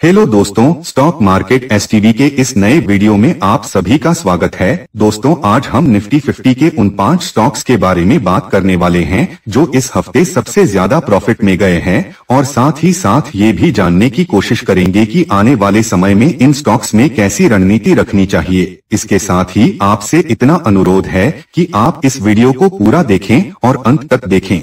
Hello दोस्तों, stock market STV के इस नए वीडियो में आप सभी का स्वागत है। दोस्तों, आज हम निफ्टी 50 के उन 5 स्टॉक्स के बारे में बात करने वाले हैं जो इस हफ्ते सबसे ज्यादा प्रॉफिट में गए हैं और साथ ही साथ ये भी जानने की कोशिश करेंगे कि आने वाले समय में इन स्टॉक्स में कैसी रणनीति रखनी चाहिए। इसके साथ ही आपसे इतना अनुरोध है कि आप इस वीडियो को पूरा देखें और अंत तक देखें।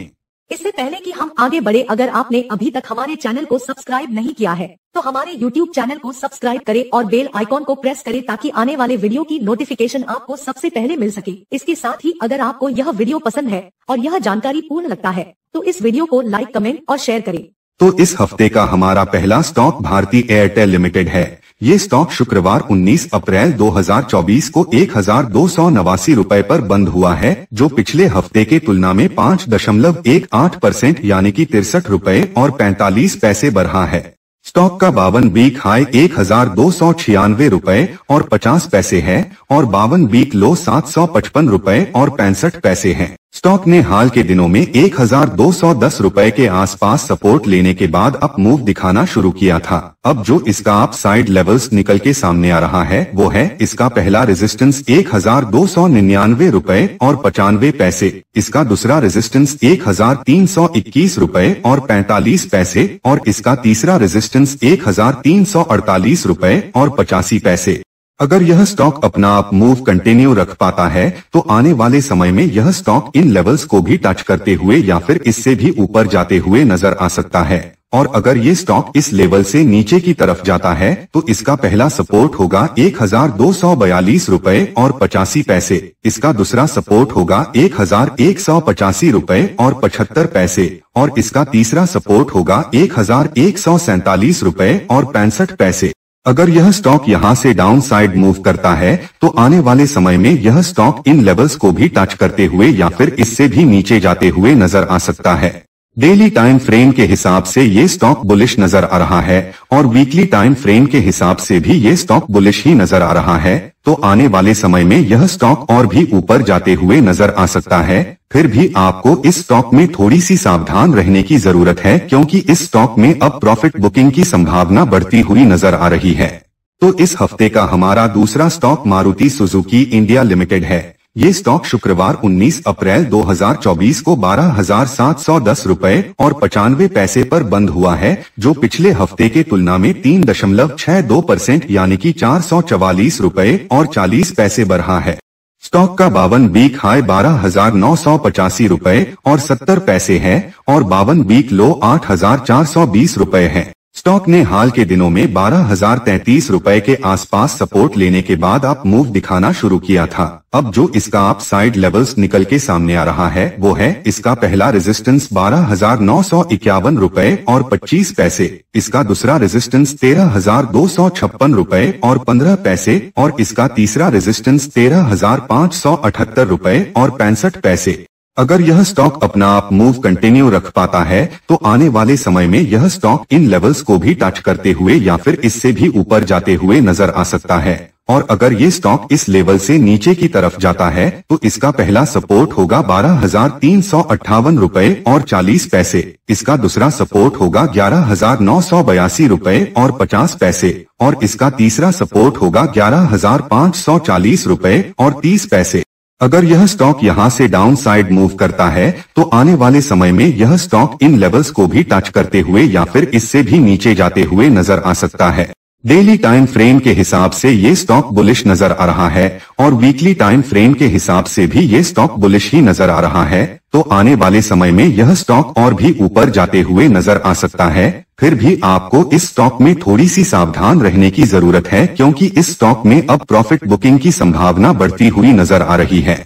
इससे पहले कि हम आगे बढ़े, अगर आपने अभी तक हमारे चैनल को सब्सक्राइब नहीं किया है तो हमारे YouTube चैनल को सब्सक्राइब करें और बेल आइकॉन को प्रेस करें ताकि आने वाले वीडियो की नोटिफिकेशन आपको सबसे पहले मिल सके। इसके साथ ही अगर आपको यह वीडियो पसंद है और यह जानकारी पूर्ण लगता है तो इस वीडियो को लाइक, कमेंट और शेयर करें। तो इस हफ्ते का हमारा पहला स्टॉक भारती एयरटेल लिमिटेड है। ये स्टॉक शुक्रवार 19 अप्रैल 2024 को 1289 रुपए पर बंद हुआ है, जो पिछले हफ्ते के तुलना में 5.18% यानी कि 63 रुपए और 45 पैसे बढ़ा है। स्टॉक का 52 वीक हाई 1296 रुपए और 50 पैसे है और 52 वीक लो 755 रुपए और 65 पैसे है। स्टॉक ने हाल के दिनों में 1210 रुपए के आसपास सपोर्ट लेने के बाद अप मूव दिखाना शुरू किया था। अब जो इसका अप साइड लेवल्स निकल के सामने आ रहा है वो है इसका पहला रेजिस्टेंस 1299 रुपए और 95 पैसे, इसका दूसरा रेजिस्टेंस 1321 रुपए और 45 पैसे और इसका तीसरा रेजिस्टेंस 1348 रुपए और 85 पैसे। अगर यह स्टॉक अपना अप मूव कंटिन्यू रख पाता है तो आने वाले समय में यह स्टॉक इन लेवल्स को भी टच करते हुए या फिर इससे भी ऊपर जाते हुए नजर आ सकता है। और अगर ये स्टॉक इस लेवल से नीचे की तरफ जाता है तो इसका पहला सपोर्ट होगा 1242 रुपए और 85 पैसे, इसका दूसरा सपोर्ट होगा 1185 रुपए और 75 पैसे और इसका तीसरा सपोर्ट होगा 1147 रुपए और 65 पैसे। अगर यह स्टॉक यहां से डाउन साइड मूव करता है तो आने वाले समय में यह स्टॉक इन लेवल्स को भी टच करते हुए या फिर इससे भी नीचे जाते हुए नजर आ सकता है। डेली टाइम फ्रेम के हिसाब से ये स्टॉक बुलिश नजर आ रहा है और वीकली टाइम फ्रेम के हिसाब से भी ये स्टॉक बुलिश ही नजर आ रहा है, तो आने वाले समय में यह स्टॉक और भी ऊपर जाते हुए नजर आ सकता है। फिर भी आपको इस स्टॉक में थोड़ी सी सावधान रहने की जरूरत है क्योंकि इस स्टॉक में अब प्रॉफिट बुकिंग की संभावना बढ़ती हुई नजर आ रही है। तो इस हफ्ते का हमारा दूसरा stock Maruti Suzuki India limited है। ये स्टॉक शुक्रवार 19 अप्रैल 2024 को 12,710 रुपए और 95 पैसे पर बंद हुआ है, जो पिछले हफ्ते के तुलना में 3.62% यानी कि 444 रुपए और 40 पैसे बढ़ा है। स्टॉक का 52 वीक हाई 12,985 रुपए और 70 पैसे है और 52 वीक लो 8,420 रुपए है। स्टॉक ने हाल के दिनों में 12,033 रुपए के आसपास सपोर्ट लेने के बाद अप मूव दिखाना शुरू किया था। अब जो इसका अप साइड लेवल्स निकल के सामने आ रहा है वो है इसका पहला रेजिस्टेंस 12,951 रुपए और 25 पैसे, इसका दूसरा रेजिस्टेंस 13,256 रुपए और 15 पैसे और इसका तीसरा रेजिस्टेंस 13,578 रुपए और 65 पैसे। अगर यह स्टॉक अपना अप मूव कंटिन्यू रख पाता है तो आने वाले समय में यह स्टॉक इन लेवल्स को भी टच करते हुए या फिर इससे भी ऊपर जाते हुए नजर आ सकता है। और अगर ये स्टॉक इस लेवल से नीचे की तरफ जाता है तो इसका पहला सपोर्ट होगा 12,358 रुपए और 40 पैसे, इसका दूसरा सपोर्ट होगा 11,982 रुपए और 50 पैसे और इसका तीसरा सपोर्ट होगा 11,540 रुपए और 30 पैसे। अगर यह स्टॉक यहां से डाउन साइड मूव करता है तो आने वाले समय में यह स्टॉक इन लेवल्स को भी टच करते हुए या फिर इससे भी नीचे जाते हुए नजर आ सकता है। डेली टाइम फ्रेम के हिसाब से ये स्टॉक बुलिश नजर आ रहा है और वीकली टाइम फ्रेम के हिसाब से भी ये स्टॉक बुलिश ही नजर आ रहा है, तो आने वाले समय में यह स्टॉक और भी ऊपर जाते हुए नजर आ सकता है। फिर भी आपको इस स्टॉक में थोड़ी सी सावधान रहने की जरूरत है क्योंकि इस स्टॉक में अब प्रॉफिट बुकिंग की संभावना बढ़ती हुई नजर आ रही है।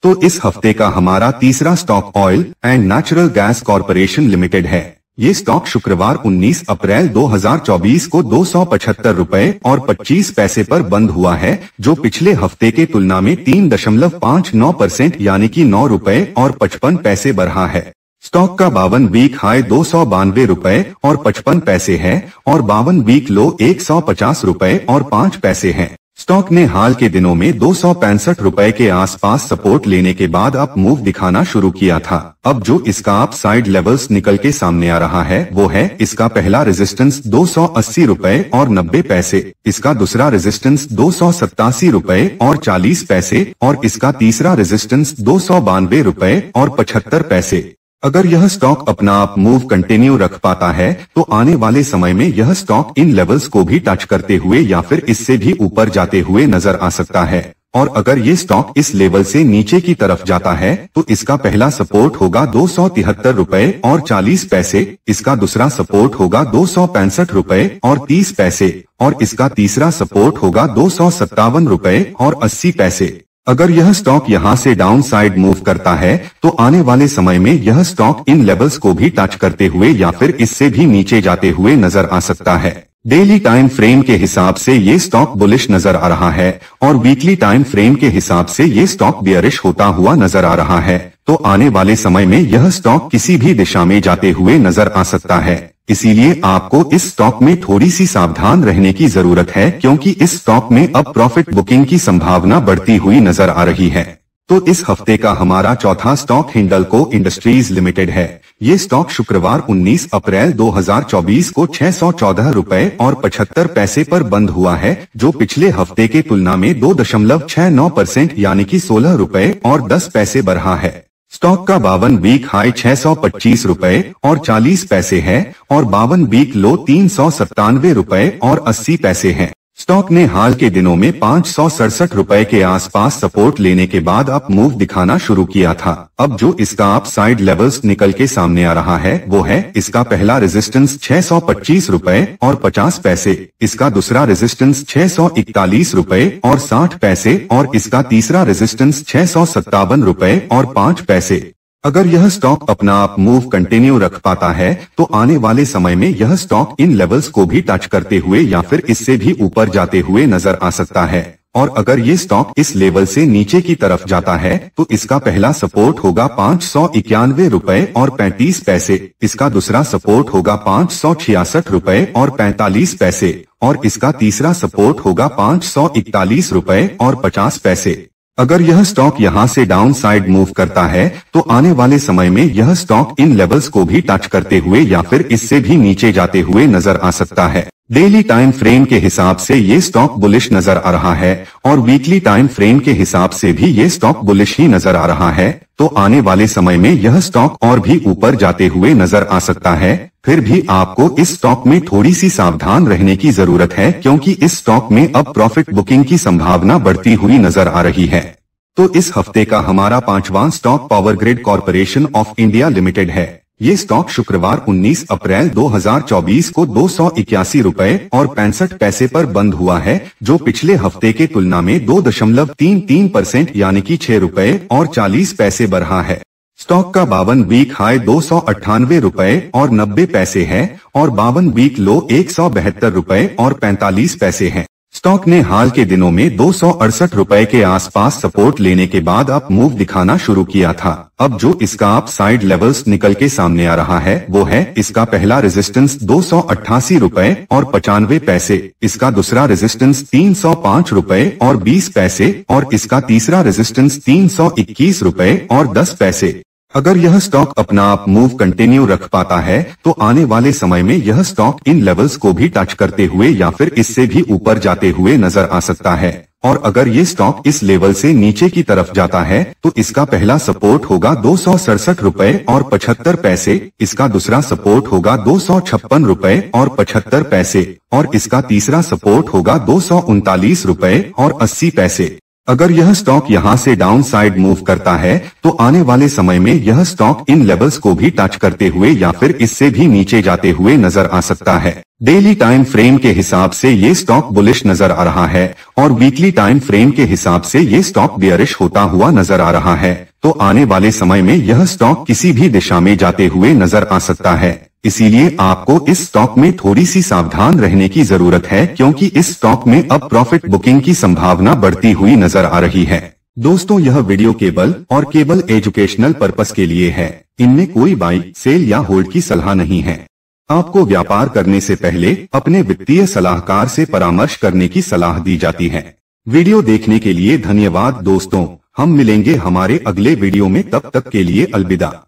तो इस हफ्ते का हमारा तीसरा stock oil and natural gas corporation limited है। ये स्टॉक शुक्रवार 19 अप्रैल 2024 को 275 रुपए और 25 पैसे पर बंद हुआ है, जो पिछले हफ्ते के तुलना में 3.59% यानी कि 9 रुपए और 55 पैसे बढ़ा है। स्टॉक का 52 वीक हाई 292 रुपए और 55 पैसे है और 52 वीक लो 150 रुपए और 5 पैसे है। स्टॉक ने हाल के दिनों में 265 रुपए के आसपास सपोर्ट लेने के बाद अप मूव दिखाना शुरू किया था। अब जो इसका अप साइड लेवल्स निकल के सामने आ रहा है वो है इसका पहला रेजिस्टेंस 280 रुपए और 90 पैसे, इसका दूसरा रेजिस्टेंस 287 रुपए और 40 पैसे और इसका तीसरा रेजिस्टेंस 292 रुपए और 75 पैसे। अगर यह स्टॉक अपना अप मूव कंटिन्यू रख पाता है तो आने वाले समय में यह स्टॉक इन लेवल्स को भी टच करते हुए या फिर इससे भी ऊपर जाते हुए नजर आ सकता है। और अगर ये स्टॉक इस लेवल से नीचे की तरफ जाता है तो इसका पहला सपोर्ट होगा 273 रुपए और 40 पैसे, इसका दूसरा सपोर्ट होगा 265 रुपए और 30 पैसे और इसका तीसरा सपोर्ट होगा 257 रुपए और 80 पैसे। अगर यह स्टॉक यहां से डाउन साइड मूव करता है तो आने वाले समय में यह स्टॉक इन लेवल्स को भी टच करते हुए या फिर इससे भी नीचे जाते हुए नजर आ सकता है। डेली टाइम फ्रेम के हिसाब से ये स्टॉक बुलिश नजर आ रहा है और वीकली टाइम फ्रेम के हिसाब से ये स्टॉक बियरिश होता हुआ नजर आ रहा है। तो आने वाले समय में यह स्टॉक किसी भी दिशा में जाते हुए नजर आ सकता है। इसीलिए आपको इस स्टॉक में थोड़ी सी सावधान रहने की जरूरत है क्योंकि इस स्टॉक में अब प्रॉफिट बुकिंग की संभावना बढ़ती हुई नजर आ रही है। तो इस हफ्ते का हमारा चौथा स्टॉक हिंडल्को इंडस्ट्रीज लिमिटेड है। ये स्टॉक शुक्रवार 19 अप्रैल 2024 को 614 रुपए और 75 पैसे पर बंद हुआ है, जो पिछले हफ्ते के तुलना में 2.69% यानी कि 16 रुपए और 10 पैसे बढ़ा है। स्टॉक का 52 वीक हाई 625 रुपए और 40 पैसे है और 52 वीक लो 397 रुपए और 80 पैसे है। स्टॉक ने हाल के दिनों में 567 रुपए के आसपास सपोर्ट लेने के बाद अप मूव दिखाना शुरू किया था। अब जो इसका अप साइड लेवल्स निकल के सामने आ रहा है वो है इसका पहला रेजिस्टेंस 625 रुपए और 50 पैसे, इसका दूसरा रेजिस्टेंस 641 रुपए और 60 पैसे और इसका तीसरा रेजिस्टेंस 657 रुपए और 5 पैसे। अगर यह स्टॉक अपना अप मूव कंटिन्यू रख पाता है तो आने वाले समय में यह स्टॉक इन लेवल्स को भी टच करते हुए या फिर इससे भी ऊपर जाते हुए नजर आ सकता है। और अगर ये स्टॉक इस लेवल से नीचे की तरफ जाता है तो इसका पहला सपोर्ट होगा 591 रुपए और 35 पैसे, इसका दूसरा सपोर्ट होगा 566 रुपए और 45 पैसे और इसका तीसरा सपोर्ट होगा 541 रुपए और 50 पैसे। अगर यह स्टॉक यहां से डाउन साइड मूव करता है तो आने वाले समय में यह स्टॉक इन लेवल्स को भी टच करते हुए या फिर इससे भी नीचे जाते हुए नजर आ सकता है। डेली टाइम फ्रेम के हिसाब से ये स्टॉक बुलिश नजर आ रहा है और वीकली टाइम फ्रेम के हिसाब से भी ये स्टॉक बुलिश ही नजर आ रहा है। तो आने वाले समय में यह स्टॉक और भी ऊपर जाते हुए नजर आ सकता है। फिर भी आपको इस स्टॉक में थोड़ी सी सावधान रहने की जरूरत है क्योंकि इस स्टॉक में अब प्रॉफिट बुकिंग की संभावना बढ़ती हुई नजर आ रही है। तो इस हफ्ते का हमारा पांचवां stock power grid corporation of India limited है। ये स्टॉक शुक्रवार 19 अप्रैल 2024 को 281 रुपए और 65 पैसे पर बंद हुआ है, जो पिछले हफ्ते के तुलना में 2.33% यानी कि 6 रुपए और 40 पैसे बढ़ा है। स्टॉक का 52 वीक हाई 298 रुपए और 90 पैसे है और 52 वीक लो 172 रुपए और 45 पैसे है। स्टॉक ने हाल के दिनों में 268 रुपए के आसपास सपोर्ट लेने के बाद अप मूव दिखाना शुरू किया था। अब जो इसका अप साइड लेवल्स निकल के सामने आ रहा है वो है इसका पहला रेजिस्टेंस 288 रुपए और 95 पैसे, इसका दूसरा रेजिस्टेंस 305 रुपए और 20 पैसे और इसका तीसरा रेजिस्टेंस 321 रुपए और 10 पैसे। अगर यह स्टॉक अपना अप मूव कंटिन्यू रख पाता है तो आने वाले समय में यह स्टॉक इन लेवल्स को भी टच करते हुए या फिर इससे भी ऊपर जाते हुए नजर आ सकता है। और अगर ये स्टॉक इस लेवल से नीचे की तरफ जाता है तो इसका पहला सपोर्ट होगा 267 रुपए और 75 पैसे, इसका दूसरा सपोर्ट होगा 256 रुपए और 75 पैसे और इसका तीसरा सपोर्ट होगा 239 रुपए और 80 पैसे। अगर यह स्टॉक यहां से डाउन साइड मूव करता है तो आने वाले समय में यह स्टॉक इन लेवल्स को भी टच करते हुए या फिर इससे भी नीचे जाते हुए नजर आ सकता है। डेली टाइम फ्रेम के हिसाब से ये स्टॉक बुलिश नजर आ रहा है और वीकली टाइम फ्रेम के हिसाब से ये स्टॉक बियरिश होता हुआ नजर आ रहा है। तो आने वाले समय में यह स्टॉक किसी भी दिशा में जाते हुए नजर आ सकता है। इसीलिए आपको इस स्टॉक में थोड़ी सी सावधान रहने की जरूरत है क्योंकि इस स्टॉक में अब प्रॉफिट बुकिंग की संभावना बढ़ती हुई नजर आ रही है। दोस्तों, यह वीडियो केवल एजुकेशनल पर्पस के लिए है। इनमें कोई बाई, सेल या होल्ड की सलाह नहीं है। आपको व्यापार करने से पहले अपने वित्तीय सलाहकार से परामर्श करने की सलाह दी जाती है। वीडियो देखने के लिए धन्यवाद दोस्तों, हम मिलेंगे हमारे अगले वीडियो में, तब तक के लिए अलविदा।